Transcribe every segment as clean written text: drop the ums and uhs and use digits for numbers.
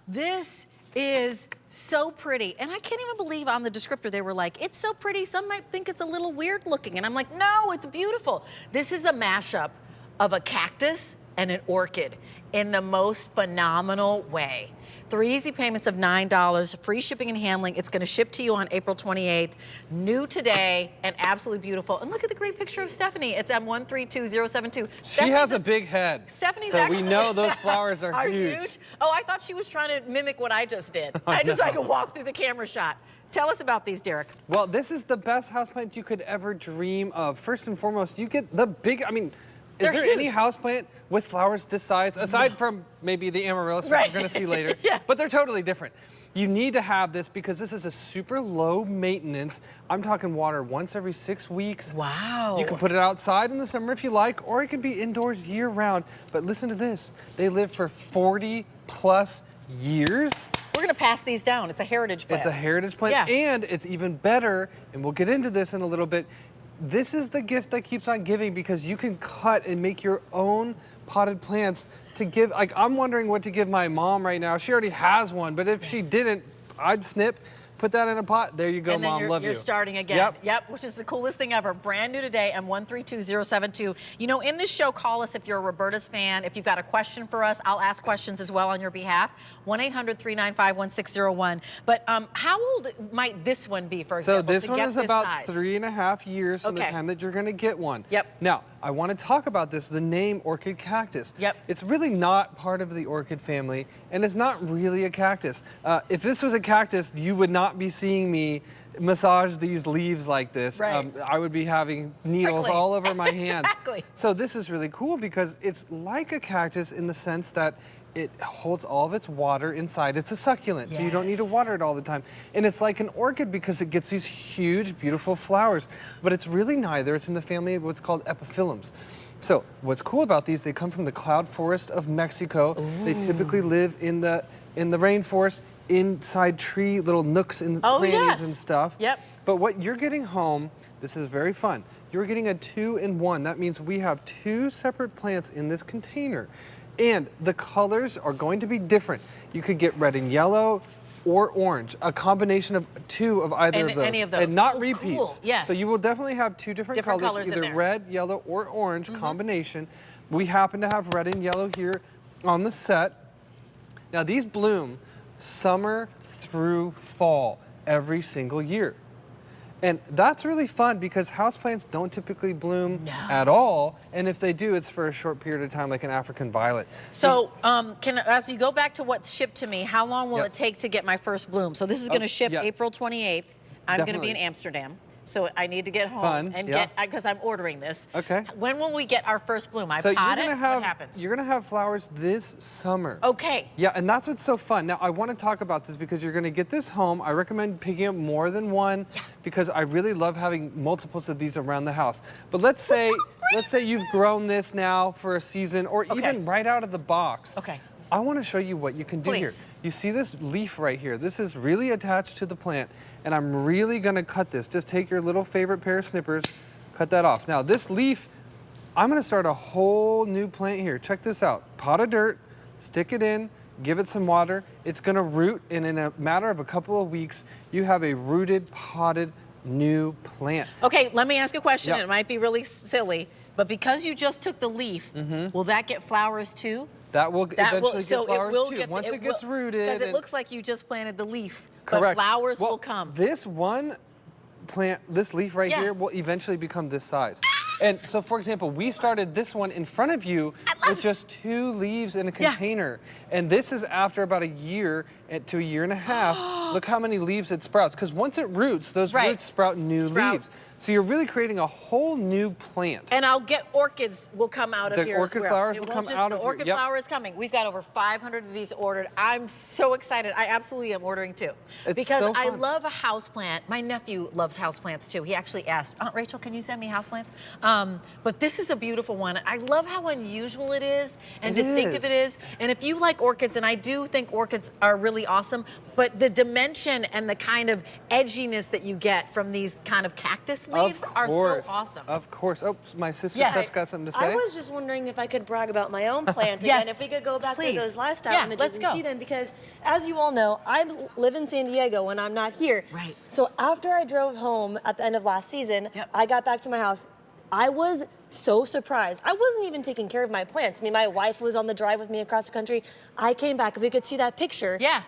This is so pretty. And I can't even believe on the descriptor they were like, it's so pretty, some might think it's a little weird looking. And I'm like, no, it's beautiful. This is a mashup of a cactus and an orchid in the most phenomenal way. 3 easy payments of $9, free shipping and handling. It's gonna ship to you on April 28th. New today and absolutely beautiful. And look at the great picture of Stephanie. It's M132072. She has a big head. Stephanie's so actually, we know those flowers are huge. Oh, I thought she was trying to mimic what I just did. I just like walk through the camera shot. Tell us about these, Derek. Well, this is the best houseplant you could ever dream of. First and foremost, you get the big, is there any houseplant with flowers this size, aside from maybe the amaryllis, which we're going to see later? Yeah. But they're totally different. You need to have this because this is a super low maintenance. I'm talking water once every 6 weeks. Wow. You can put it outside in the summer if you like, or it can be indoors year round. But listen to this. They live for 40+ years. We're going to pass these down. It's a heritage plant. It's a heritage plant, and it's even better, and we'll get into this in a little bit. This is the gift that keeps on giving because you can cut and make your own potted plants to give. Like, I'm wondering what to give my mom right now. She already has one, but if she didn't, I'd snip, put that in a pot. There you go, and then Mom, love you. You're starting again. Yep, which is the coolest thing ever. Brand new today, M132072. You know, in this show, call us if you're a Roberta's fan. If you've got a question for us, I'll ask questions as well on your behalf. 1-800-395-1601. But how old might this one be, for example, So this to one get is this about size? 3.5 years from the time that you're gonna get one. Yep. Now, I wanna talk about this, the name Orchid Cactus. Yep. It's really not part of the orchid family, and it's not really a cactus. If this was a cactus, you would not be seeing me massage these leaves like this. Right. I would be having needles Prickles. all over my hands. Exactly. So this is really cool because it's like a cactus in the sense that it holds all of its water inside. It's a succulent, so you don't need to water it all the time. And it's like an orchid because it gets these huge, beautiful flowers. But it's really neither. It's in the family of what's called epiphyllums. So what's cool about these, they come from the cloud forest of Mexico. Ooh. They typically live in the rainforest, inside tree, little nooks and crannies and stuff. Yep. But what you're getting home, this is very fun. You're getting a 2-in-1. That means we have 2 separate plants in this container. And the colors are going to be different. You could get red and yellow or orange, a combination of 2 of either of those. Any of those. And not repeats. Cool. Yes. So you will definitely have 2 different colors, either red, yellow, or orange combination. We happen to have red and yellow here on the set. Now these bloom summer through fall every single year. And that's really fun because houseplants don't typically bloom at all. And if they do, it's for a short period of time, like an African violet. So as you go back to what's shipped to me, how long will it take to get my first bloom? So this is going to ship April 28th. I'm going to be in Amsterdam. So I need to get home and get, because I'm ordering this. Okay. When will we get our first bloom? I pot it, what happens? You're gonna have flowers this summer. Okay. Yeah, and that's what's so fun. Now, I wanna talk about this because you're gonna get this home. I recommend picking up more than one because I really love having multiples of these around the house. But let's say you've grown this now for a season or even right out of the box. Okay. I want to show you what you can do here. You see this leaf right here? This is really attached to the plant, and I'm really going to cut this. Just take your little favorite pair of snippers, cut that off. Now this leaf, I'm going to start a whole new plant here. Check this out. Pot of dirt, stick it in, give it some water. It's going to root, and in a matter of a couple of weeks, you have a rooted, potted, new plant. Okay, let me ask a question. It might be really silly, but because you just took the leaf, will that get flowers too? That will eventually get flowers too, once it gets rooted. Because it looks like you just planted the leaf, correct. But flowers will come. This one plant, this leaf right here, will eventually become this size. And so, for example, we started this one in front of you with just 2 leaves in a container. And this is after about a year to a year and a half. Look how many leaves it sprouts. Because once it roots, those roots sprout new leaves. So you're really creating a whole new plant. And I'll get orchids will come out of here The orchid flowers will come out of here. The orchid flower is coming. We've got over 500 of these ordered. I'm so excited. I absolutely am ordering too. Because so I love a house plant. My nephew loves house plants too. He actually asked, Aunt Rachel, can you send me house plants? But this is a beautiful one. I love how unusual it is and distinctive it is. And if you like orchids, and I do think orchids are really awesome, but the dimension dimension and the kind of edginess that you get from these kind of cactus leaves are so awesome. Of course. Oh, my sister Yes. Steph's got something to say. I was just wondering if I could brag about my own plant again. Yes, If we could go back please. to those lifestyle Yeah, images let's and go. see them, because as you all know, I live in San Diego when I'm not here. Right. So after I drove home at the end of last season, Yep. I got back to my house. I was so surprised. I wasn't even taking care of my plants. I mean, my wife was on the drive with me across the country. I came back, if we could see that picture. Yeah.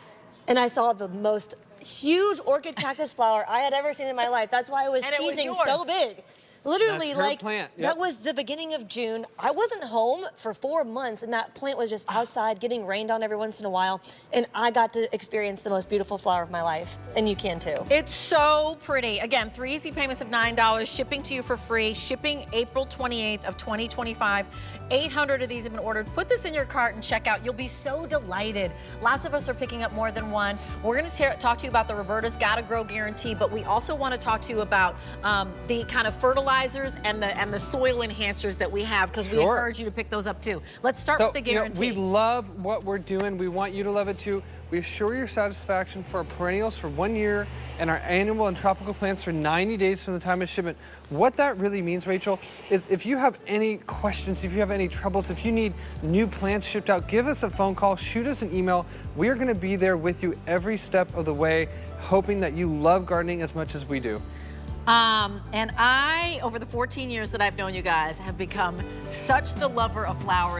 And I saw the most huge orchid cactus flower I had ever seen in my life. That's why it was And it was cheesing so yours. big. Literally, That's her like, plant, yep. that was the beginning of June. I wasn't home for 4 months, and that plant was just outside getting rained on every once in a while, and I got to experience the most beautiful flower of my life, and you can too. It's so pretty. Again, 3 easy payments of $9, shipping to you for free, shipping April 28th of 2025. 800 of these have been ordered. Put this in your cart and check out. You'll be so delighted. Lots of us are picking up more than one. We're going to talk to you about the Roberta's Gotta Grow Guarantee, but we also want to talk to you about the kind of fertilizers and the soil enhancers that we have, because we Sure. encourage you to pick those up too. Let's start So, with the guarantee. we love what we're doing. We want you to love it too. We assure your satisfaction for our perennials for 1 year and our annual and tropical plants for 90 days from the time of shipment. What that really means, Rachel, is if you have any questions, if you have any troubles, if you need new plants shipped out, give us a phone call, shoot us an email. We are going to be there with you every step of the way, hoping that you love gardening as much as we do. And I, over the 14 years that I've known you guys, have become such the lover of flowers.